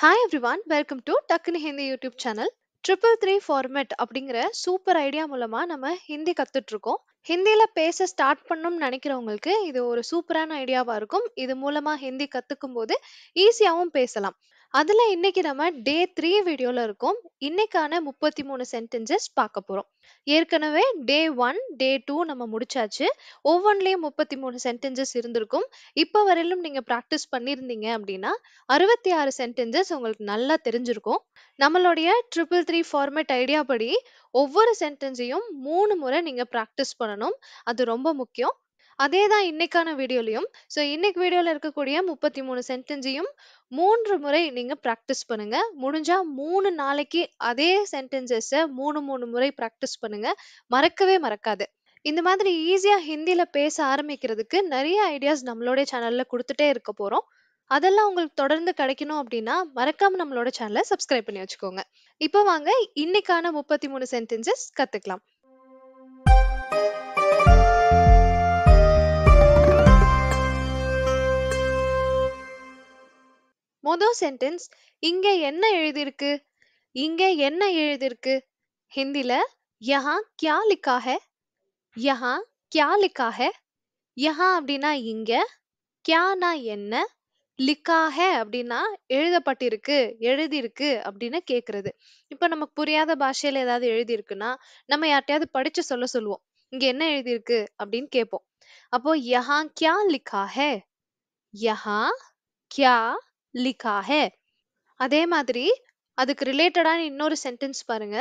Hi everyone, welcome to டக்குனு Hindi YouTube channel. Triple three format அப்படிங்கிற super idea மூலமா நம்ம ஹிந்தி கத்துட்டு இருக்கோம். ஹிந்தியில பேச ஸ்டார்ட் பண்ணணும்னு நினைக்கிறவங்களுக்கு இது ஒரு சூப்பரான ஐடியாவா இருக்கும். இது மூலமா ஹிந்தி கத்துக்கும் போது ஈஸியாவும் பேசலாம். அதுல இன்னைக்கு நம்ம டே 3 வீடியோல இருக்கோம். இன்னைக்கான 33 சென்டென்சஸ் பார்க்க போறோம். ஏற்கனவே டே 1, டே 2 நம்ம முடிச்சாச்சு. ஒவ்வொன்றிலயும் 33 சென்டென்சஸ் இருந்திருக்கும். இப்ப வரையிலும் நீங்க பிராக்டிஸ் பண்ணியிருந்தீங்க அப்படின்னா 66 சென்டென்சஸ் உங்களுக்கு நல்லா தெரிஞ்சிருக்கும். நம்மளுடைய ட்ரிபிள் த்ரீ ஃபார்மேட் ஐடியா படி ஒவ்வொரு சென்டென்ஸையும் 3 முறை நீங்க பிராக்டிஸ் பண்ணணும். அது ரொம்ப முக்கியம். அதே தான் இன்னைக்கான வீடியோலயும். ஸோ இன்னைக்கு வீடியோல இருக்கக்கூடிய 33 சென்டென்ஸையும் 3 முறை நீங்க பிராக்டிஸ் பண்ணுங்க. முடிஞ்சா 3 நாளைக்கு அதே சென்டென்சஸ 3 முறை பிராக்டிஸ் பண்ணுங்க. மறக்கவே மறக்காது. இந்த மாதிரி ஈஸியா ஹிந்தில பேச ஆரம்பிக்கிறதுக்கு நிறைய ஐடியாஸ் நம்மளோட சேனல்ல குடுத்துட்டே இருக்க போறோம். அதெல்லாம் உங்களுக்கு தொடர்ந்து கிடைக்கணும் அப்படின்னா மறக்காம நம்மளோட சேனலை சப்ஸ்கிரைப் பண்ணி வச்சுக்கோங்க. இப்போ வாங்க இன்னைக்கான 33 சென்டென்சஸ் கத்துக்கலாம். மொதல் சென்டென்ஸ், இங்க என்ன எழுதியிருக்கு? இங்க என்ன எழுதியிருக்கு? ஹிந்தில யஹாं क्या लिखा है? யஹாं क्या लिखा है? யஹாं அப்படின்னா இங்க, கியானா என்ன, லிக்கா ஹே அப்படின்னா எழுதப்பட்டிருக்கு, எழுதியிருக்கு அப்படின்னு கேக்குறது. இப்ப நமக்கு புரியாத பாஷையில ஏதாவது எழுதியிருக்குன்னா நம்ம யார்ட்டையாவது படிச்சு சொல்லுவோம். இங்க என்ன எழுதியிருக்கு அப்படின்னு கேட்போம். அப்போ யஹாं क्या लिखा है? யஹாं क्या लिखा है? அதே மாதிரி அதுக்கு ரிலேட்டடான இன்னொரு சென்டென்ஸ் பாருங்க.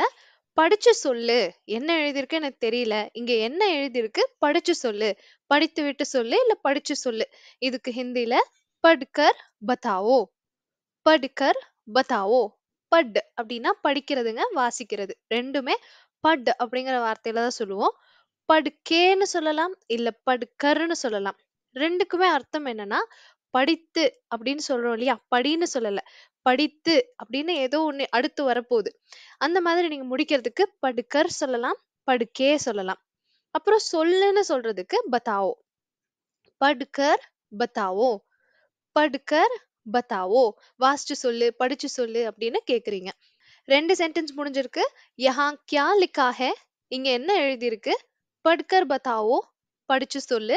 படிச்சு சொல்லு. என்ன எழுதியிருக்கு எனக்கு தெரியல. இங்க என்ன எழுதியிருக்கு? படிச்சு சொல்லு. படித்து விட்டு சொல்லு இல்ல படிச்சு சொல்லு. இதுக்கு ஹிந்தில பட்கர் பதாவோ. பட்கர் பதாவோ. பட் அப்படின்னா படிக்கிறதுங்க, வாசிக்கிறது. ரெண்டுமே பட் அப்படிங்கிற வார்த்தையில தான் சொல்லுவோம். படுக்கேன்னு சொல்லலாம், இல்ல படுக்கர்ன்னு சொல்லலாம். ரெண்டுக்குமே அர்த்தம் என்னன்னா படித்து அப்படின்னு சொல்றோம் இல்லையா, படின்னு சொல்லல, படித்து அப்படின்னு ஏதோ ஒண்ணு அடுத்து வரப்போகுது. அந்த மாதிரி நீங்க முடிக்கிறதுக்கு படுக்கர் சொல்லலாம், படுக்கே சொல்லலாம். அப்புறம் சொல்லுன்னு சொல்றதுக்கு பதாவோ. படுக்கர் பதாவோ. படுக்கர் பதாவோ. வாசிச்சு சொல்லு, படிச்சு சொல்லு அப்படின்னு கேக்குறீங்க. 2 சென்டென்ஸ் முடிஞ்சிருக்கு. யஹாं क्या लिखा है? இங்க என்ன எழுதியிருக்கு? படுக்கர் பதாவோ. படிச்சு சொல்லு.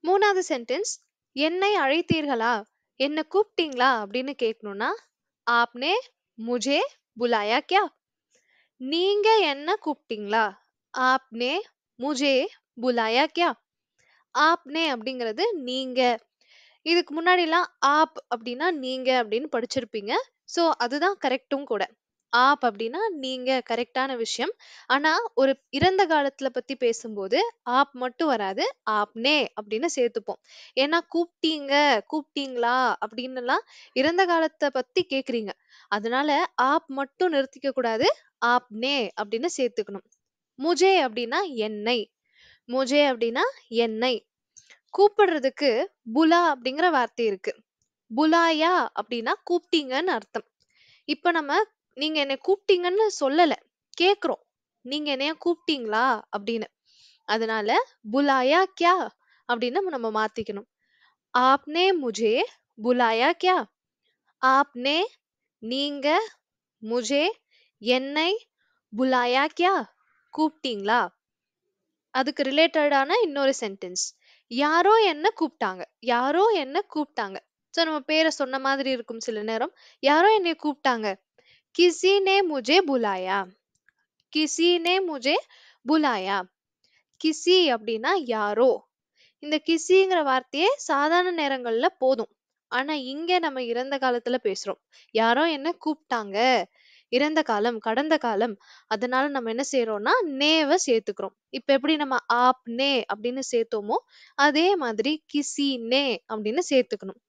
3வது சென்டென்ஸ், என்னை அழைத்தீர்களா? என்ன கூப்பிட்டீங்களா அப்படின்னு கேட்கணும்னா ஆப்னே முझे बुलाया क्या? நீங்க என்ன கூப்பிட்டீங்களா? ஆப்னே முझे बुलाया क्या? ஆப்னே அப்படிங்கிறது நீங்க. இதுக்கு முன்னாடிலாம் ஆப் அப்படின்னா நீங்க அப்படின்னு படிச்சிருப்பீங்க. சோ அதுதான் கரெக்டும் கூட. ஆப் அப்படின்னா நீங்க, கரெக்டான விஷயம். ஆனா ஒரு இறந்த காலத்துல பத்தி பேசும்போது ஆப் மட்டும் வராது, ஆப்னே அப்படின்னு சேர்த்துப்போம். ஏன்னா கூப்பிட்டீங்க, கூப்பிட்டீங்களா அப்படின்னுலாம் இறந்த காலத்தை பத்தி கேக்குறீங்க. அதனால ஆப் மட்டும் நிறுத்திக்க கூடாது, ஆப்னே அப்படின்னு சேர்த்துக்கணும். முஜே அப்படின்னா என்னை. முஜே அப்படின்னா என்னை. கூப்பிடுறதுக்கு புலா அப்படிங்கிற வார்த்தை இருக்கு. புலாயா அப்படின்னா கூப்பிட்டீங்கன்னு அர்த்தம். இப்ப நம்ம நீங்க என்னை கூப்பிட்டீங்கன்னு சொல்லல, கேக்குறோம். நீங்க என்னைய கூப்பிட்டீங்களா அப்படின்னு. அதனால புலாயா கியா அப்படின்னு நம்ம மாத்திக்கணும். ஆப்னே முझे बुलाया क्या? ஆப்னே நீங்க, முझे என்னை, புலாயா கியா கூப்பிட்டீங்களா? அதுக்கு ரிலேட்டடான இன்னொரு சென்டென்ஸ், யாரோ என்ன கூப்பிட்டாங்க. யாரோ என்ன கூப்பிட்டாங்க. சோ நம்ம பேரை சொன்ன மாதிரி இருக்கும் சில நேரம். யாரோ என்னை கூப்பிட்டாங்க. கிசி நே முझे बुलाया. கிசி நே முझे बुलाया. கிசி அப்படின்னா யாரோ. இந்த கிசிங்கிற வார்த்தையே சாதாரண நேரங்கள்ல போதும். ஆனா இங்க நம்ம இறந்த காலத்துல பேசுறோம். யாரோ என்ன கூப்பிட்டாங்க. இறந்த காலம், கடந்த காலம். அதனால நம்ம என்ன செய்யறோம்னா நேவ சேர்த்துக்கிறோம். இப்ப எப்படி நம்ம ஆப் நே அப்படின்னு சேர்த்தோமோ அதே மாதிரி கிசி நே அப்படின்னு சேர்த்துக்கணும்.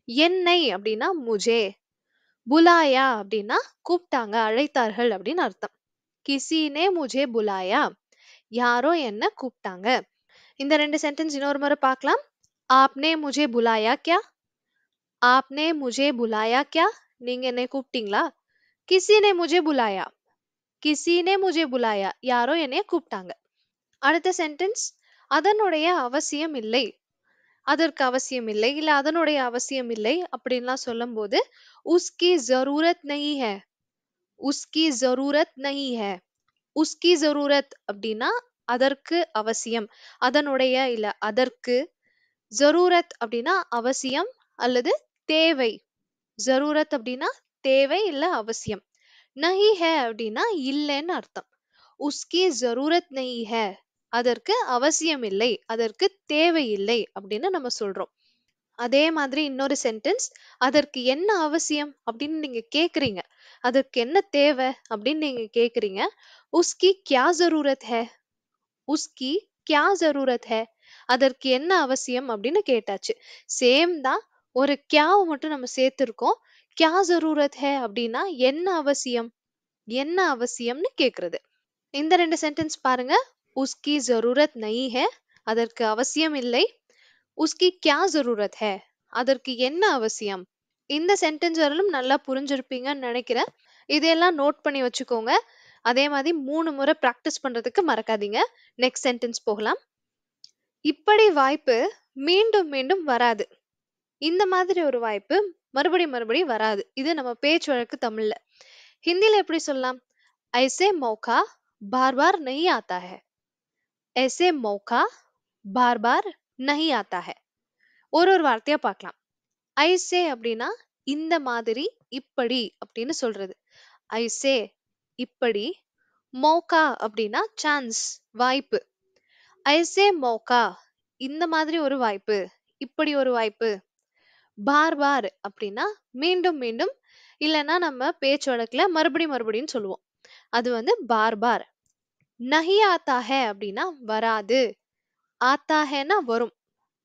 என்னை அப்படின்னா முझे. புலாயா அப்படின்னா கூப்பிட்டாங்க, அழைத்தார்கள் அப்படின்னு அர்த்தம். கிசி நே முझे बुलाया. யாரோ என்ன கூப்பிட்டாங்க. இந்த 2 சென்டென்ஸ் இன்னொரு முறை பார்க்கலாம். आपने मुझे बुलाया क्या? आपने मुझे बुलाया क्या? நீங்க என்னை கூப்பிட்டீங்களா? किसी ने मुझे बुलाया. किसी ने मुझे बुलाया. யாரோ என்னைய கூப்பிட்டாங்க. அடுத்த சென்டென்ஸ், அதனுடைய அவசியம் இல்லை. அதற்கு அவசியம் இல்லை, இல்ல அதனுடைய அவசியம் இல்லை அப்படின்லாம் சொல்லும்போது உஸ்கி ஜரூரத் நஹி ஹை, உஸ்கி ஜரூரத் நஹி ஹை. உஸ்கி ஜரூரத் அப்படின்னா அதற்கு அவசியம், அதனுடைய இல்ல அதற்கு. ஜரூரத் அப்படின்னா அவசியம் அல்லது தேவை. ஜரூரத் அப்படின்னா தேவை இல்ல அவசியம். நஹி ஹை அப்படின்னா இல்லைன்னு அர்த்தம். உஸ்கி ஜரூரத் நஹி ஹை, அதற்கு அவசியம் இல்லை, அதற்கு தேவை இல்லை அப்படின்னு நம்ம சொல்றோம். அதே மாதிரி இன்னொரு சென்டென்ஸ், அதற்கு என்ன அவசியம் அப்படின்னு நீங்க கேக்குறீங்க, அதற்கு என்ன தேவை அப்படின்னு நீங்க கேக்குறீங்க. உஸ்கி கியா ஜரூரத் ஹை, உஸ்கி கியா ஜரூரத் ஹை, அதற்கு என்ன அவசியம் அப்படின்னு கேட்டாச்சு. சேம் தான், ஒரு கியாவை மட்டும் நம்ம சேர்த்திருக்கோம். கியா ஜரூரத் ஹை அப்படின்னா என்ன அவசியம், என்ன அவசியம்னு கேக்குறது. இந்த ரெண்டு சென்டென்ஸ் பாருங்க. உஸ்கி ஜரூரத் நஹி ஹை, அதற்கு அவசியம் இல்லை. உஸ்கி கியா ஜரூரத் ஹை, அதற்கு என்ன அவசியம். இந்த சென்டென்ஸ் வரலும் நல்லா புரிஞ்சிருப்பீங்கன்னு நினைக்கிறேன். இதெல்லாம் நோட் பண்ணி வச்சுக்கோங்க. அதே மாதிரி 3 முறை பிராக்டிஸ் பண்றதுக்கு மறக்காதீங்க. நெக்ஸ்ட் சென்டென்ஸ் போகலாம். இப்படி வாய்ப்பு மீண்டும் மீண்டும் வராது. இந்த மாதிரி ஒரு வாய்ப்பு மறுபடியும் வராது. இது நம்ம பேச்சு வழக்கு தமிழ்ல. ஹிந்தில எப்படி சொல்லலாம்? ஐசே மௌகா बार बार नहीं आता है, ऐसे मौका बार बार नहीं आता है. ஒரு வார்த்தையா பார்க்கலாம். ஐசே அப்படின்னா இந்த மாதிரி, இப்படி அப்படின்னு சொல்றது. ஐசே இப்படி, மௌகா அப்படின்னா சான்ஸ், வாய்ப்பு. ஐசே மௌகா இந்த மாதிரி ஒரு வாய்ப்பு, இப்படி ஒரு வாய்ப்பு. பார் பார் அப்படின்னா மீண்டும் மீண்டும், இல்லைன்னா நம்ம பேச்சு வழக்குல மறுபடியும் சொல்லுவோம். அது வந்து பார் பார். நஹி ஆத்தா ஹை அப்படின்னா வராது. ஆத்தா ஹைனா வரும்,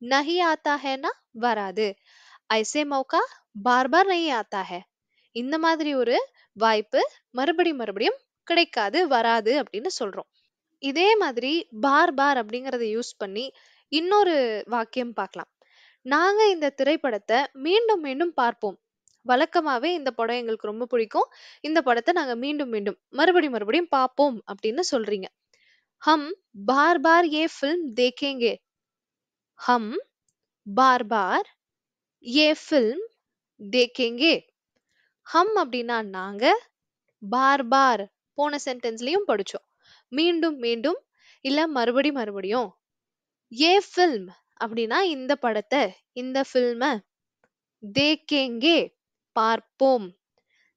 நஹி ஆத்தா ஹைனா வராது. ஐசே மௌகா பார் பார் நஹி ஆத்தா ஹை, இந்த மாதிரி ஒரு வாய்ப்பு மறுபடியும் கிடைக்காது, வராது அப்படின்னு சொல்றோம். இதே மாதிரி பார் பார் அப்படிங்கறத யூஸ் பண்ணி இன்னொரு வாக்கியம் பார்க்கலாம். நாங்க இந்த திரைப்படத்தை மீண்டும் மீண்டும் பார்ப்போம். வழக்கமாவே இந்த படம் எங்களுக்கு ரொம்ப பிடிக்கும், இந்த படத்தை நாங்க மீண்டும் மீண்டும் மறுபடியும் பார்ப்போம் அப்படின்னு சொல்றீங்க. हम बार बार ये फिल्म देखेंगे, हम बार बार ये फिल्म देखेंगे. हम அப்படின்னா நாங்க, பார் பார் போன சென்டென்ஸ்லயும் படிச்சோம். மீண்டும் மீண்டும் இல்ல மறுபடியும். ஏ ஃபில்ம் அப்படின்னா இந்த படத்தை, இந்த ஃபில்ம. தேக்கேங்கே பார்ப்போம்,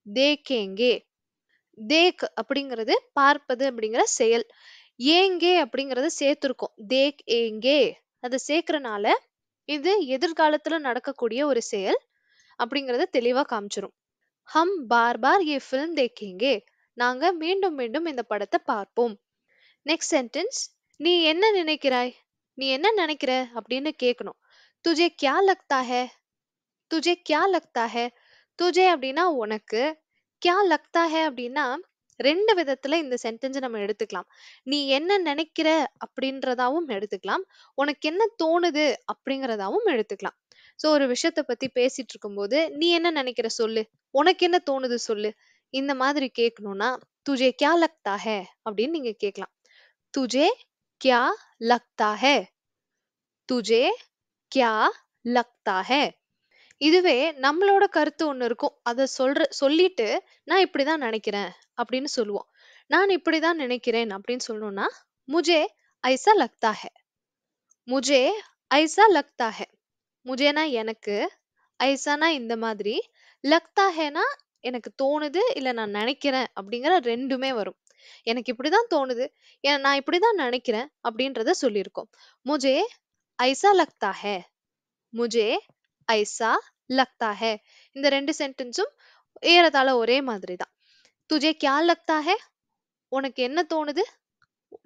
தேக்கேங்கே. தேக் அப்படிங்கிறது பார்ப்பது அப்படிங்கிற செயல். ஏங்கே அப்படிங்கறத சேர்த்திருக்கோம். தேக் ஏங்கே அதை சேர்க்கறனால இது எதிர்காலத்துல நடக்கக்கூடிய ஒரு செயல் அப்படிங்கறத தெளிவா காமிச்சிரும். ஹம் பார் பார் ஏ ஃபில்ம் தேக்கேங்கே, நாங்க மீண்டும் மீண்டும் இந்த படத்தை பார்ப்போம். நெக்ஸ்ட் சென்டென்ஸ், நீ என்ன நினைக்கிறாய், நீ என்ன நினைக்கிற அப்படின்னு கேட்கணும். துஜே கியா லக்தா ஹை, துஜே கியா லக்தா ஹை. துஜே அப்படின்னா உனக்கு, கியா லக்தா ஹை அப்படின்னா ரெண்டு விதத்துல இந்த சென்டென்ஸ் நம்ம எடுத்துக்கலாம். நீ என்ன நினைக்கிற அப்படின்றதாவும் எடுத்துக்கலாம், உனக்கு என்ன தோணுது அப்படிங்கறதாவும் எடுத்துக்கலாம். சோ ஒரு விஷயத்த பத்தி பேசிட்டு இருக்கும்போது நீ என்ன நினைக்கிற சொல்லு, உனக்கு என்ன தோணுது சொல்லு, இந்த மாதிரி கேட்கணும்னா துஜே கியா லக்தா ஹை அப்படின்னு நீங்க கேட்கலாம். तुझे क्या लगता है, तुझे क्या लगता है. இதுவே நம்மளோட கருத்து ஒண்ணு இருக்கும், அத சொல்லிட்டு நான் இப்படிதான் நினைக்கிறேன் அப்படின்னு சொல்லுவோம். நான் இப்படிதான் நினைக்கிறேன் அப்படின்னு சொல்லணும்னா முஜே ஐசா லக்தா ஹை, முஜே ஐசா லக்தா ஹை. முஜேனா எனக்கு, ஐசானா இந்த மாதிரி, லக்தா ஹைனா எனக்கு தோணுது இல்ல நான் நினைக்கிறேன் அப்படிங்கிற ரெண்டுமே வரும். எனக்கு இப்படிதான் தோணுது, நான் இப்படிதான் நினைக்கிறேன் அப்படின்றத சொல்லியிருக்கோம். முஜே ஐசா லக்தா ஹை, முஜே ஐசா லக்தா ஹை. இந்த ரெண்டு சென்டென்ஸும் ஏறத்தாழ ஒரே மாதிரி தான். துஜே கியா லக்தா ஹை, உனக்கு என்ன தோணுது,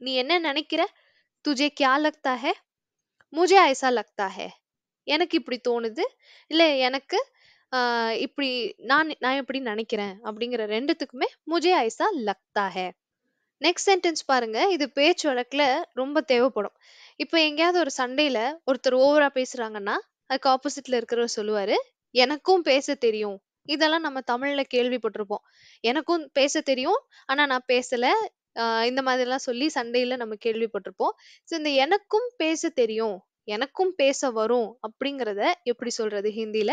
நீ என்ன நினைக்கிற. துஜே கியா லக்தா ஹை, முஜே ஐசா லக்தா ஹை, எனக்கு இப்படி தோணுது, இல்ல எனக்கு இப்படி நான் நான் இப்படி நினைக்கிறேன் அப்படிங்கிற ரெண்டுத்துக்குமே முஜே ஐசா லக்தா ஹை. நெக்ஸ்ட் சென்டென்ஸ் பாருங்க, இது பேச்சு வழக்குல ரொம்ப தேவைப்படும். இப்ப எங்கேயாவது ஒரு சண்டையில ஒருத்தர் ஓவரா பேசுறாங்கன்னா அதுக்கு ஆப்போசிட்ல இருக்கிறவர் சொல்லுவாரு, எனக்கும் பேச தெரியும். இதெல்லாம் நம்ம தமிழ்ல கேள்விப்பட்டிருப்போம். எனக்கும் பேச தெரியும், ஆனா நான் பேசல, இந்த மாதிரி எல்லாம் சொல்லி சண்டையில நம்ம கேள்விப்பட்டிருப்போம். சோ இந்த எனக்கும் பேச தெரியும் எனக்கும் பேச வரும் அப்படிங்கறத எப்படி சொல்றது ஹிந்தில?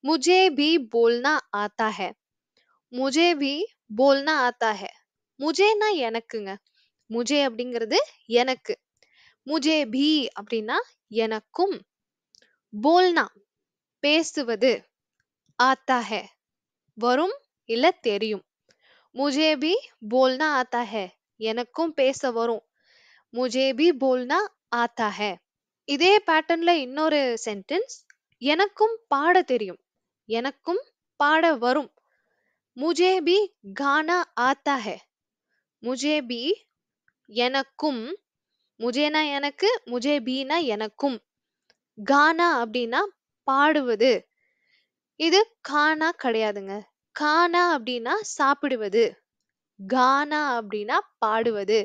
मुझे भी बोलना आता है. मुझे भी बोलना आता है. முஜேனா எனக்குங்க. முஜே அப்படிங்கிறது எனக்கு. முஜே भी அப்படின்னா எனக்கும். போல்னா பேசுவது. ஆத்தா है வரும் இல்ல தெரியும். मुझे भी बोलना आता है எனக்கும் பேச வரும். मुझे भी बोलना आता है. இதே பேட்டர்ன்ல இன்னொரு சென்டென்ஸ், எனக்கும் பாட தெரியும். எனக்கும் பாட வரும். मुझे भी गाना आता है. मुझे भी எனக்கும். முஜேனா எனக்கு, முஜே பீனா எனக்கும். கானா அப்படின்னா பாடுவது. இது கானா கிடையாதுங்க. கானா அப்படின்னா சாப்பிடுவது. கானா அப்படின்னா பாடுவது.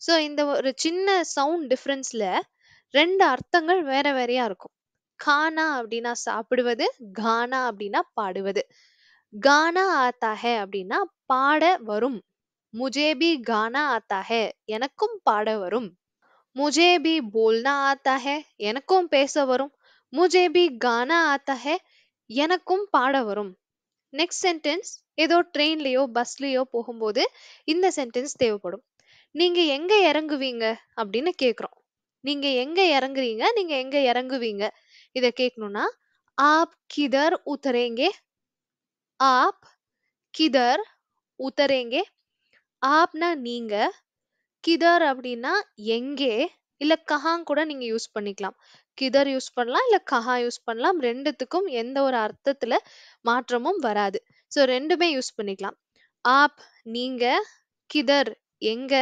சோ இந்த ஒரு சின்ன சவுண்ட் டிஃபரன்ஸ்ல ரெண்டு அர்த்தங்கள் வேற வேறையா இருக்கும். கானா அப்படின்னா சாப்பிடுவது, கானா அப்படின்னா பாடுவது. கானா ஆத்தா ஹே அப்படின்னா பாட வரும். முஜே பி கானா ஆத்தா ஹே எனக்கும் பாட வரும். முஜே பி போல்னா ஆத்தா ஹே எனக்கும் பேச வரும். முஜே பி கானா ஆத்தா ஹே எனக்கும் பாட வரும். நெக்ஸ்ட் சென்டென்ஸ், ஏதோ ட்ரெயின்லயோ பஸ்லயோ போகும்போது இந்த சென்டென்ஸ் தேவைப்படும். நீங்க எங்க இறங்குவீங்க அப்படின்னு கேக்குறோம். நீங்க எங்க இறங்குறீங்க, நீங்க எங்க இறங்குவீங்க இத கேட்கணும்னா आप किधर उतरेंगे. आप किधर उतरेंगे. ஆப்னா நீங்க, கிதர் அப்படின்னா எங்கே, இல்ல கஹாங் கூட நீங்க யூஸ் பண்ணிக்கலாம். கிதர் யூஸ் பண்ணலாம், இல்ல கஹா யூஸ் பண்ணலாம். ரெண்டுத்துக்கும் எந்த ஒரு அர்த்தத்துல மாற்றமும் வராது. சோ ரெண்டுமே யூஸ் பண்ணிக்கலாம். ஆப் நீங்க, கிதர் எங்க,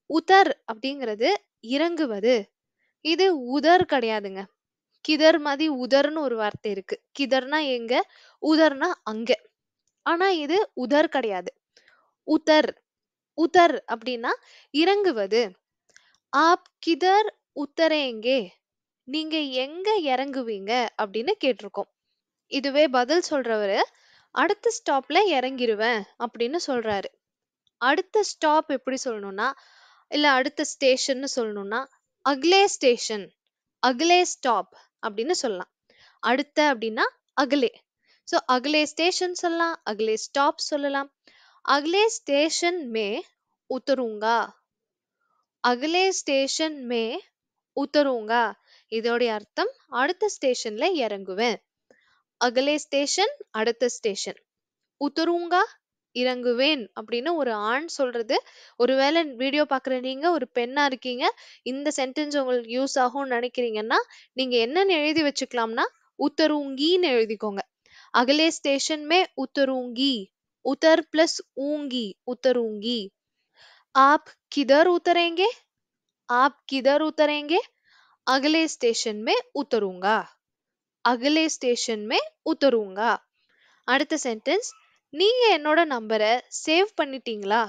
உதர் அப்படிங்கிறது இறங்குவது. இது உதர் கிடையாதுங்க. கிதர் மாதிரி உதர்னு ஒரு வார்த்தை இருக்கு. கிதர்னா எங்க, உதர்னா அங்க. ஆனா இது உதர் கிடையாது. உதர். உதர் அப்படின்னா இறங்குவது. ஆப் கிதர் உத்தரேங்கே நீங்க எங்க இறங்குவீங்க அப்படின்னு கேட்டிருக்கோம். இதுவே பதில் சொல்றவரு அடுத்த ஸ்டாப்ல இறங்கிருவேன் அப்படின்னு சொல்றாரு. அடுத்த ஸ்டாப் எப்படி சொல்லணும்னா, இல்ல அடுத்த ஸ்டேஷன்னு சொல்லணும்னா அக்லே ஸ்டேஷன், அக்லே ஸ்டாப் அப்படின்னு சொல்லலாம். அடுத்த அப்படின்னா அகலே. சோ அகலே ஸ்டேஷன் சொல்லலாம், அகலே ஸ்டாப் சொல்லலாம். அகலே ஸ்டேஷன் மே உத்தருங்கா. அகலே ஸ்டேஷன் மே உத்தருங்கா இதோடைய அர்த்தம் அடுத்த ஸ்டேஷன்ல இறங்குவேன். அகலே ஸ்டேஷன் அடுத்த ஸ்டேஷன். உத்தருங்கா இறங்குவேன் அப்படின்னு ஒரு ஆண் சொல்றது. ஒருவேளை வீடியோ பாக்குற நீங்க ஒரு பெண்ணா இருக்கீங்க, இந்த சென்டென்ஸ் உங்களுக்கு யூஸ் ஆகும்னு நினைக்கிறீங்கன்னா நீங்க என்னன்னு எழுதி வச்சுக்கலாம்னா உத்தருங்கீன்னு எழுதிக்கோங்க. अगले स्टेशन में उतरूंगी. उतर प्लस ऊंगी, उतरूंगी. आप किधर उतरेंगे. आप किधर उतरेंगे. अगले स्टेशन में उतरूंगा. अगले स्टेशन में उतरूंगा. அடுத்த சென்டென்ஸ், நீங்க என்னோட நம்பரை சேவ் பண்ணிட்டீங்களா.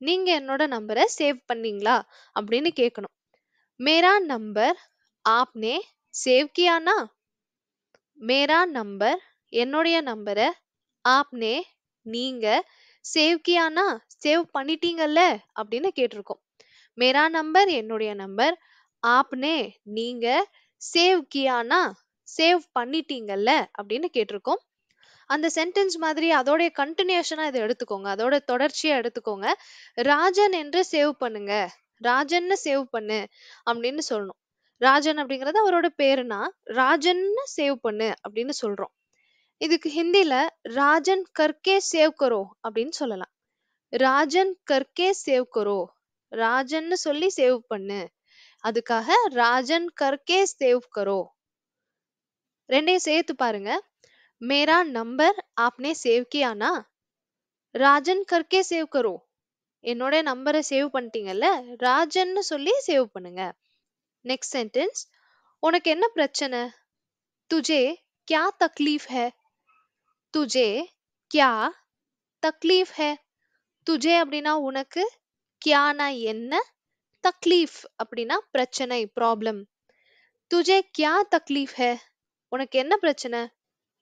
நீங்க என்னோட நம்பரை சேவ் பண்ணீங்களா அப்படின்னு கேட்கணும். मेरा नंबर आपने सेव किया ना. मेरा नंबर என்னுடைய நம்பரை ஆப்னே நீங்க சேவ் கியானா சேவ் பண்ணிட்டீங்கல்ல அப்படின்னு கேட்டிருக்கோம். மேரா நம்பர் என்னுடைய நம்பர், ஆப்னே நீங்க, சேவ் கியானா சேவ் பண்ணிட்டீங்கல்ல அப்படின்னு கேட்டிருக்கோம். அந்த சென்டென்ஸ் மாதிரி அதோடைய கண்டினியூஷனா இதை எடுத்துக்கோங்க, அதோட தொடர்ச்சியா எடுத்துக்கோங்க. ராஜன் என்று சேவ் பண்ணுங்க, ராஜன்னு சேவ் பண்ணு அப்படின்னு சொல்லணும். ராஜன் அப்படிங்கறது அவரோட பேருனா ராஜன்னு சேவ் பண்ணு அப்படின்னு சொல்றோம். இதுக்கு ஹிந்தில ராஜன் கர்கே சேவ் கரோ அப்படின்னு சொல்லலாம். ராஜன் கர்கே சேவ் கரோ, ராஜன்னு சொல்லி சேவ் பண்ணு, அதுக்காக ராஜன் கர்கே சேவ் கரோ. ரெண்டையும் சேர்த்து பாருங்க. மேரா number Apne save கியானா, Rajan கர்கே save கரோ என்னோட நம்பரை சேவ் பண்ணிட்டீங்கல்ல, ராஜன்னு சொல்லி சேவ் பண்ணுங்க. நெக்ஸ்ட் சென்டென்ஸ், உனக்கு என்ன பிரச்சனை. तुझे क्या तकलीफ है. तुझे क्या तकलीफ है. तुझे அப்படின்னா உனக்கு, கியானா என்ன, தக்லீஃப் அப்படின்னா பிரச்சனை ப்ராப்ளம். तुझे क्या तकलीफ है உனக்கு என்ன பிரச்சனை.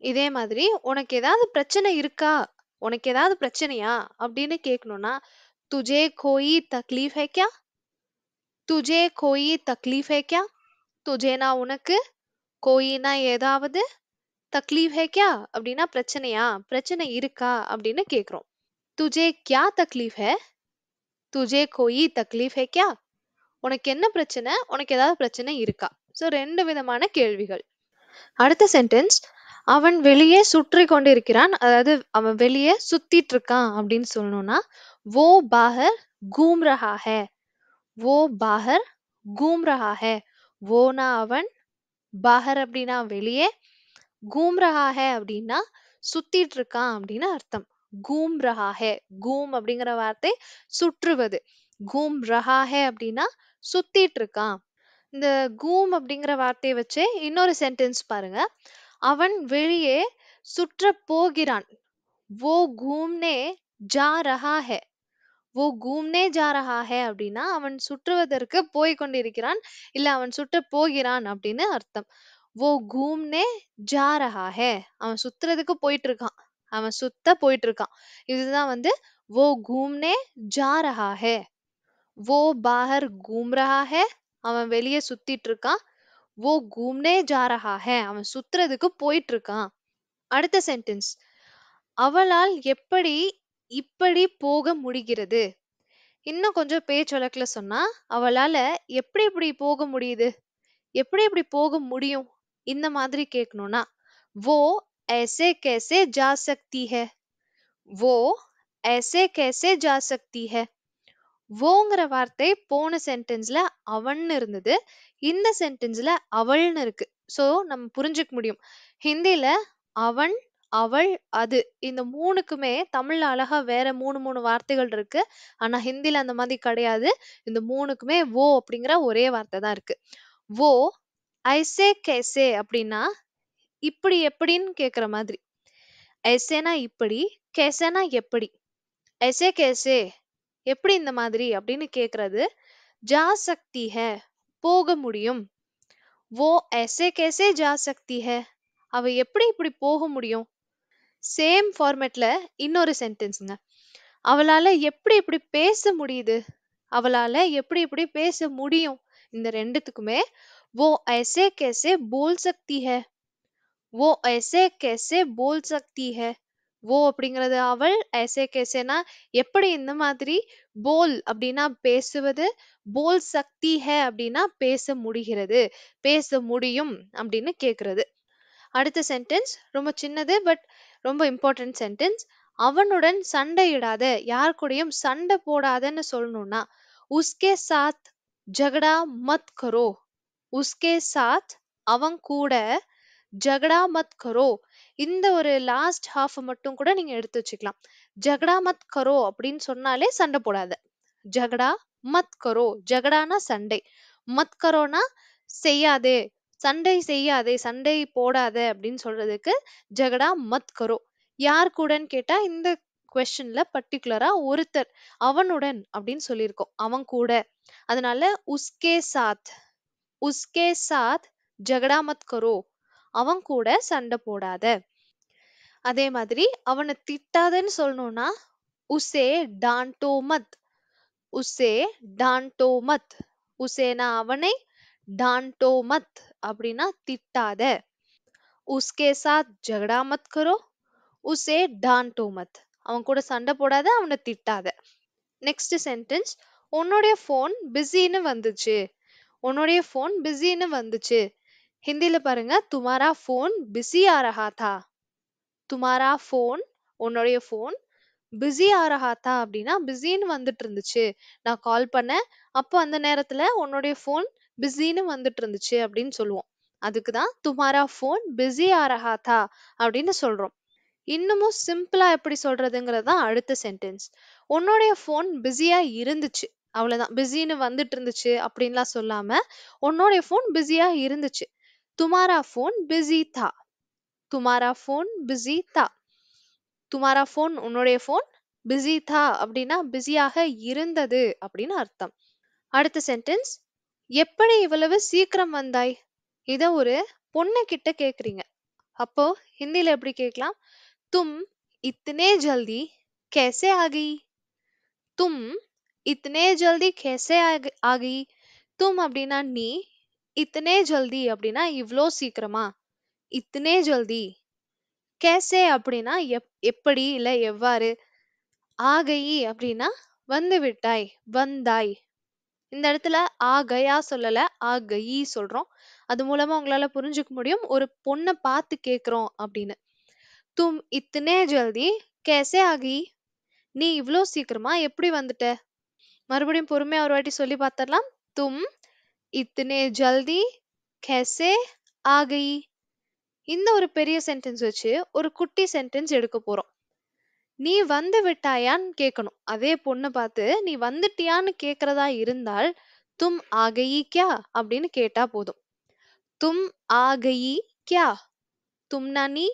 இதே மாதிரி உனக்கு ஏதாவது பிரச்சனை இருக்கா, உனக்கு ஏதாவது பிரச்சனையா அப்படின்னு கேட்கணும்னா तुझे कोई तकलीफ है क्या. तुझे कोई तकलीफ है क्या. துஜேனா உனக்கு, கோயினா ஏதாவது, தக்லீஃப் ஹை கியா அப்படின்னா பிரச்சனையா, பிரச்சனை இருக்கா அப்படின்னு கேக்குறோம். துஜே கியா தக்லீஃப் ஹை, துஜே கோயி தக்லீஃப் ஹை கியா, உனக்கு என்ன பிரச்சனை, உனக்கு ஏதாவது பிரச்சனை இருக்கா. ஸோ ரெண்டு விதமான கேள்விகள். அடுத்த சென்டென்ஸ், அவன் வெளியே சுற்றி கொண்டிருக்கிறான், அதாவது அவன் வெளியே சுத்திட்டு இருக்கான் அப்படின்னு சொல்லணும்னா वो बाहर घूम रहा है, वो बाहर घूम रहा है. வோனா அவன், பாஹர் அப்படின்னா வெளியே, घूम रहा है அப்படின்னா சுத்திட்டு இருக்கான் அப்படின்னு அர்த்தம். घूम रहा है, घूम அப்படிங்கிற வார்த்தை சுற்றுவது, घूम रहा है அப்படின்னா சுத்திட்டு இருக்கான். இந்த கூம் அப்படிங்கிற வார்த்தையை வச்சு இன்னொரு சென்டென்ஸ் பாருங்க. அவன் வெளியே சுற்ற போகிறான், वो घूमने जा रहा है. वो घूमने जा रहा है அப்படின்னா அவன் சுற்றுவதற்கு போய் கொண்டிருக்கிறான், இல்ல அவன் சுற்ற போகிறான் அப்படின்னு அர்த்தம். वो घूमने जा रहा है, அவன் சுத்துறதுக்கு போயிட்டு இருக்கான், அவன் சுத்த போயிட்டு இருக்கான். இதுதான் வந்து वो घूमने जा रहा है. वो बाहर घूम रहा है, அவன் வெளியே சுத்திட்டு இருக்கான். वो घूमने जा रहा है, அவன் சுத்துறதுக்கு போயிட்டு இருக்கான். அடுத்த சென்டென்ஸ், அவளால் எப்படி இப்படி போக முடிகிறது. இன்னும் கொஞ்சம் பேச்சு வழக்குல சொன்னா, அவளால எப்படி இப்படி போக முடியுது, எப்படி இப்படி போக முடியும் இந்த மாதிரி கேட்கணும்னா वो ऐसे कैसे जा सकती है, वो ऐसे कैसे जा सकती है. வோங்கிற வார்த்தை போன சென்டென்ஸ்ல அவன்னு இருந்தது, இந்த சென்டென்ஸ்ல அவள்னு இருக்கு. சோ நம்ம புரிஞ்சுக்க முடியும், ஹிந்தில அவன், அவள், அது இந்த மூணுக்குமே தமிழ்ல அழகா வேற மூணு மூணு வார்த்தைகள் இருக்கு. ஆனா ஹிந்தில அந்த மாதிரி கிடையாது. இந்த மூணுக்குமே வோ அப்படிங்கிற ஒரே வார்த்தை தான் இருக்கு. வோ ஐசே கேசே அப்படின்னா இப்படி எப்படின்னு கேக்குற மாதிரி. ஐசேனா இப்படி, கேசேனா எப்படி. ஐசே கேசே எப்படி இந்த மாதிரி அப்படின்னு கேக்குறது. जा सकती है போக முடியும். वो ऐसे कैसे जा सकती है, அவ எப்படி இப்படி போக முடியும். சேம் ஃபார்மேட்ல இன்னொரு சென்டென்ஸ்ங்க, அவளால எப்படி இப்படி பேச முடியுது, அவளால எப்படி இப்படி பேச முடியும். இந்த ரெண்டுத்துக்குமே वो ऐसे कैसे बोल सकती है, वो ऐसे कैसे बोल सकती है. वो அப்படிங்கிறது அவள், ऐसे कैसेனா எப்படி இந்த மாதிரி, போல் அப்படின்னா பேசுவது, போல் சக்தி ஹே அப்படின்னா பேச முடிகிறது, பேச முடியும் அப்படின்னு கேக்குறது. அடுத்த சென்டென்ஸ் ரொம்ப சின்னது பட் ரொம்ப இம்பார்ட்டன்ட் சென்டென்ஸ். அவனுடன் சண்டையிடாத, யார் கூடயும் சண்டை போடாதன்னு சொல்லணும்னா உஸ்கே சாத் ஜகடா மத் கரோ. உஸ்கே சாத் அவன் கூட, ஜகடா மத் கரோ இந்த ஒரு லாஸ்ட் ஹாஃப் மட்டும் கூட நீங்க எடுத்து வச்சுக்கலாம். ஜகடா மத் கரோ அப்படின்னு சொன்னாலே சண்டை போடாத. ஜகடா மத் கரோ, ஜகடானா சண்டை, மத் கரோனா செய்யாதே, சண்டை செய்யாதே, சண்டை போடாத அப்படின்னு சொல்றதுக்கு ஜகடா மத் கரோ. யார் கூடன்னு கேட்டா இந்த கொஸ்டின்ல பர்டிகுலரா ஒருத்தர், அவனுடன் அப்படின்னு சொல்லியிருக்கோம், அவன் கூட. அதனால உஸ்கே சாத், உஸ்கே சாத் ஜகடா மத் கரோ, அவன் கூட சண்டை போடாத. அதே மாதிரி அவனை திட்டாதன்னு சொல்லணும்னா உசே டான்டோ மத், உசே டான்டோ மத். உசேனா அவனை, டான்டோ மத் அப்படின்னா திட்டாத. உஸ்கே சாத் ஜகடா மத் கரோ, உசே டான்டோ மத், அவன் கூட சண்டை போடாத, அவனை திட்டாத. நெக்ஸ்ட் சென்டென்ஸ், உன்னுடைய போன் பிஸின்னு வந்துச்சு, உன்னுடைய போன் பிஸின்னு வந்துச்சு. ஹிந்தில பாருங்க, துமாரா போன் பிஸி ஆ ரஹா தா. துமாரா போன், உன்னுடைய போன், பிஸி ஆ ரஹா தா அப்படின்னா பிஸின்னு வந்துட்டு இருந்துச்சு, நான் கால் பண்ணேன் அப்போ அந்த நேரத்துல உன்னுடைய போன் பிஸின்னு வந்துட்டு இருந்துச்சு அப்படின்னு சொல்லுவோம். அதுக்குதான் துமாரா போன் பிஸி ஆ ரஹா தா அப்படின்னு சொல்றோம். இன்னமும் சிம்பிளா எப்படி சொல்றதுங்கிறது தான் அடுத்த சென்டென்ஸ். உன்னுடைய போன் பிஸியா இருந்துச்சு, அவ்வளவுதான், பிஸின்னு வந்துட்டு இருந்துச்சு அப்படின்லாம் சொல்லாம உன்னுடைய போன் பிஸியா இருந்துச்சு. துமாரா போன் பிஸி தா, துமாரா போன் பிஸி தா. துமாரா போன் உன்னுடைய போன் பிஸி தா அப்படின்னா பிஸியாக இருந்தது அப்படின்னு அர்த்தம். அடுத்த சென்டென்ஸ், எப்படி இவ்வளவு சீக்கிரம் வந்தாய். இத ஒரு பொண்ணு கிட்ட கேக்குறீங்க, அப்போ ஹிந்தில எப்படி கேட்கலாம். தும் இத்தனே ஜல்தி कैसे आ गई, तुम इतने जल्दी कैसे आ गई. तुम அப்படின்னா நீ, இத்தனே ஜல்தி அப்படின்னா இவ்ளோ சீக்கிரமா. இத்தனே ஜல்தி. கேசே அப்படின்னா எப்படி இல்ல எவ்வாறு. ஆ கயி அப்படின்னா வந்து விட்டாய், வந்தாய். இந்த இடத்துல ஆ கயா சொல்லல, ஆ கயி சொல்றோம். அது மூலமா உங்களால புரிஞ்சுக்க முடியும் ஒரு பொண்ண பார்த்து கேக்குறோம் அப்படின்னு. தும் இத்தனே ஜல்தி கேசே ஆ கயி? நீ இவ்ளோ சீக்கிரமா எப்படி வந்துட்ட? மறுபடியும் பொறுமையா ஒரு வாட்டி சொல்லி பார்த்தரலாம். தும் இத்தனே ஜல்தி कैसे आ गई? இந்த ஒரு பெரிய சென்டென்ஸ் வச்சு ஒரு குட்டி சென்டென்ஸ் எடுக்க போறோம். நீ வந்து விட்டாயான்னு கேட்கணும். அதே பொண்ண பார்த்து நீ வந்துட்டியான்னு கேக்குறதா இருந்தால் தும் ஆ கயி क्या அப்படின்னு கேட்டா போதும். தும் ஆ கயி क्या? தும்னா நீ,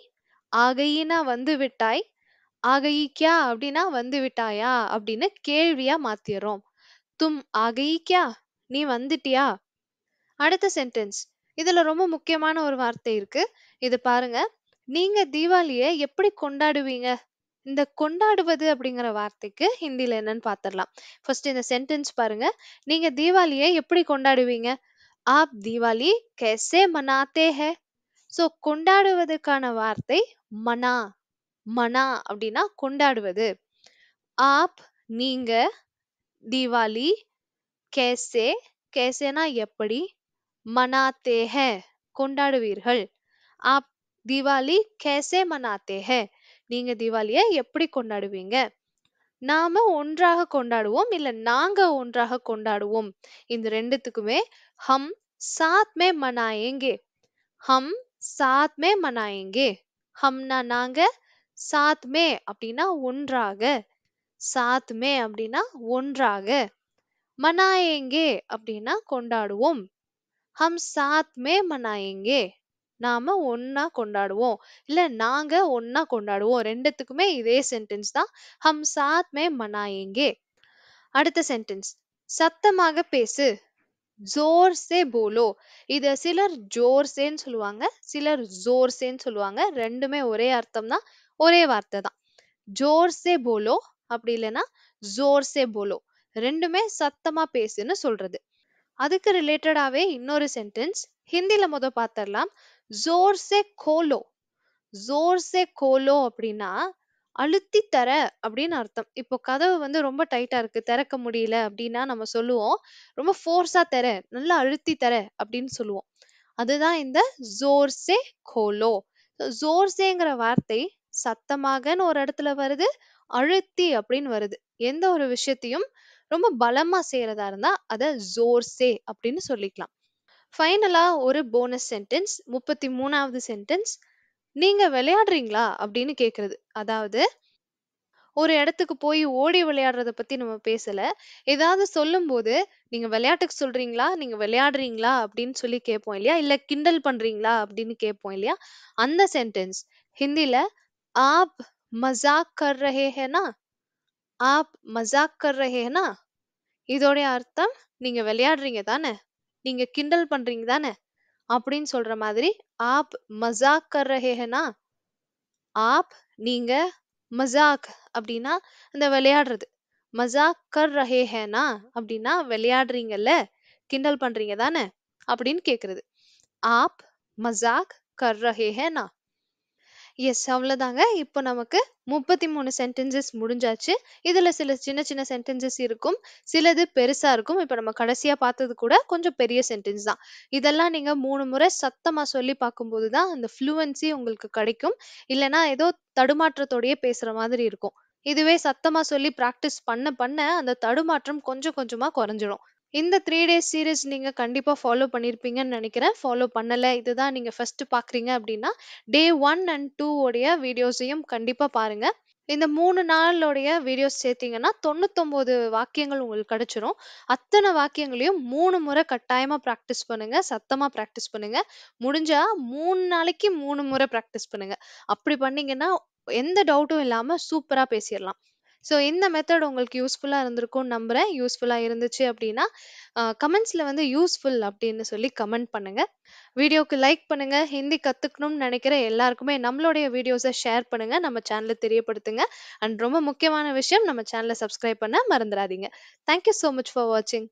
ஆ கயினா வந்து விட்டாய், ஆ கயி क्या அப்படின்னா வந்து விட்டாயா அப்படின்னு கேள்வியா மாத்திடுறோம். தும் ஆ கயி क्या? நீ வந்துட்டியா? அடுத்த சென்டென்ஸ். இதுல ரொம்ப முக்கியமான ஒரு வார்த்தை இருக்கு. இது பாருங்க. நீங்க தீபாவளிய எப்படி கொண்டாடுவீங்க? இந்த கொண்டாடுவது அப்படிங்கிற வார்த்தைக்கு ஹிந்தில என்னன்னு பாத்திரலாம். ஃபர்ஸ்ட் இந்த சென்டென்ஸ் பாருங்க. நீங்க தீபாவளிய எப்படி கொண்டாடுவீங்க? ஆப் தீபாவளி कैसे मनाते हैं? சோ கொண்டாடுவதற்கான வார்த்தை மனா. மனா அப்படின்னா கொண்டாடுவது. ஆப் நீங்க தீபாவளி कैसे कैसेனா எப்படி मनाते हैं கொண்டாடுவீர்கள். आप दिवाली कैसे मनाते हैं? நீங்க தீபாவளிய எப்படி கொண்டாடுவீங்க? நாம ஒன்றாக கொண்டாடுவோம் இல்ல நாங்க ஒன்றாக கொண்டாடுவோம். இந்த ரெண்டுத்துக்குமே हम साथ में मनाएंगे. हम साथ में मनाएंगे. हमனா நாங்க, साथ में அப்படின்னா ஒன்றாக, साथ में அப்படின்னா ஒன்றாக, मनाएंगे அப்படின்னா கொண்டாடுவோம். हम साथ में मनाएंगे. நாம ஒண்ணா கொண்டாடுவோம். இல்ல நாங்க ஒண்ணா கொண்டாடுவோம். ரெண்டுத்துக்குமே இதே சென்டென்ஸ் தான். हम साथ में मनाएंगे. அடுத்த சென்டென்ஸ். சத்தமாக பேசு. ஜோர் சே போலோ. இத சிலர் ஜோர் சேன்னு சொல்லுவாங்க, சிலர் ஜோர் சேன்னு சொல்லுவாங்க. ரெண்டுமே ஒரே அர்த்தம் தான், ஒரே வார்த்தை தான். ஜோர் சே போலோ அப்படி இல்லைன்னா ஜோர் சே போலோ. ரெண்டுமே சத்தமா பேசுன்னு சொல்றது. அதுக்கு ரிலேட்டடாவே இன்னொரு சென்டென்ஸ் ஹிந்தில பாத்திரலாம். ஜோர் சே கோலோ. ஜோர் சே கோலோ அப்படின்னா அழுத்தி தர அப்படின்னு அர்த்தம். இப்போ கதவு ரொம்ப டைட்டா இருக்கு, திறக்க முடியல அப்படின்னா நம்ம சொல்லுவோம் ரொம்ப ஃபோர்ஸா தர, நல்லா அழுத்தி தர அப்படின்னு சொல்லுவோம். அதுதான் இந்த ஜோர் சே கோலோ. ஜோர் சேங்கிற வார்த்தை சத்தமாகன்னு ஒரு இடத்துல வருது, அழுத்தி அப்படின்னு வருது. எந்த ஒரு விஷயத்தையும் ரொம்ப பலமா செய்யறதா இருந்தா அத ஜோர் சே அப்படின்னு சொல்லிக்கலாம். ஃபைனலா ஒரு போனஸ் சென்டென்ஸ் 33வது சென்டென்ஸ். நீங்க விளையாடுறீங்களா அப்படின்னு கேக்குறது. அதாவது ஒரு இடத்துக்கு போய் ஓடி விளையாடுறத பத்தி நம்ம பேசல. ஏதாவது சொல்லும்போது நீங்க விளையாட்டுக்கு சொல்றீங்களா, நீங்க விளையாடுறீங்களா அப்படின்னு சொல்லி கேட்போம் இல்லையா, இல்ல கிண்டல் பண்றீங்களா அப்படின்னு கேட்போம் இல்லையா, அந்த சென்டென்ஸ் ஹிந்தில आप मजाक कर रहे हैं ना? आप मजाक कर रहे हैं ना? இதோடைய அர்த்தம் நீங்க விளையாடுறீங்க தானே, நீங்க கிண்டல் பண்றீங்க தானே அப்படின்னு சொல்ற மாதிரி. ஆப் மஜாக் கர் ரஹே ஹை நா? ஆப் நீங்க, மஜாக் அப்படின்னா அந்த விளையாடுறது, மஜாக் கர் ரஹே ஹை நா அப்படின்னா விளையாடுறீங்கல்ல, கிண்டல் பண்றீங்க தானே அப்படின்னு கேக்குறது. ஆப் மஜாக் கர் ரஹே ஹை நா? எஸ், அவ்வளவுதாங்க. இப்போ நமக்கு 33 சென்டென்சஸ் முடிஞ்சாச்சு. இதுல சில சின்ன சின்ன சென்டென்சஸ் இருக்கும், சிலது பெருசா இருக்கும். இப்ப நம்ம கடைசியா பார்த்தது கூட கொஞ்சம் பெரிய சென்டென்ஸ் தான். இதெல்லாம் நீங்க 3 முறை சத்தமா சொல்லி பார்க்கும்போது தான் அந்த ஃப்ளூவன்சி உங்களுக்கு கிடைக்கும். இல்லனா ஏதோ தடுமாற்றத்தோடயே பேசுற மாதிரி இருக்கும். இதுவே சத்தமா சொல்லி பிராக்டிஸ் பண்ண பண்ண அந்த தடுமாற்றம் கொஞ்சம் கொஞ்சமா குறைஞ்சிடும். இந்த 3 டேஸ் சீரிஸ் நீங்க கண்டிப்பா ஃபாலோ பண்ணியிருப்பீங்கன்னு நினைக்கிறேன். ஃபாலோ பண்ணல, இதுதான் நீங்க ஃபர்ஸ்ட் பார்க்குறீங்க அப்படின்னா, டே 1 அண்ட் 2 உடைய வீடியோஸையும் கண்டிப்பா பாருங்க. இந்த 3 நாளோடைய வீடியோஸ் சேர்த்தீங்கன்னா 99 வாக்கியங்கள் உங்களுக்கு கிடைச்சிரும். அத்தனை வாக்கியங்களையும் 3 முறை கட்டாயமா பிராக்டிஸ் பண்ணுங்க. சத்தமா பிராக்டிஸ் பண்ணுங்க. முடிஞ்சா 3 நாளைக்கு 3 முறை பிராக்டிஸ் பண்ணுங்க. அப்படி பண்ணீங்கன்னா எந்த டவுட்டும் இல்லாம சூப்பரா பேசிடலாம். ஸோ இந்த மெத்தட் உங்களுக்கு யூஸ்ஃபுல்லா இருந்திருக்கும்னு நம்புறேன். யூஸ்ஃபுல்லா இருந்துச்சு அப்படின்னா கமெண்ட்ஸ்ல யூஸ்ஃபுல் அப்படின்னு சொல்லி கமெண்ட் பண்ணுங்க. வீடியோக்கு லைக் பண்ணுங்க. ஹிந்தி கத்துக்கணும்னு நினைக்கிற எல்லாருக்குமே நம்மளுடைய வீடியோஸை ஷேர் பண்ணுங்க. நம்ம சேனலை தெரியப்படுத்துங்க. அண்ட் ரொம்ப முக்கியமான விஷயம், நம்ம சேனலை சப்ஸ்கிரைப் பண்ண மறந்துடாதீங்க. தேங்க்யூ ஸோ மச் ஃபார் வாட்சிங்.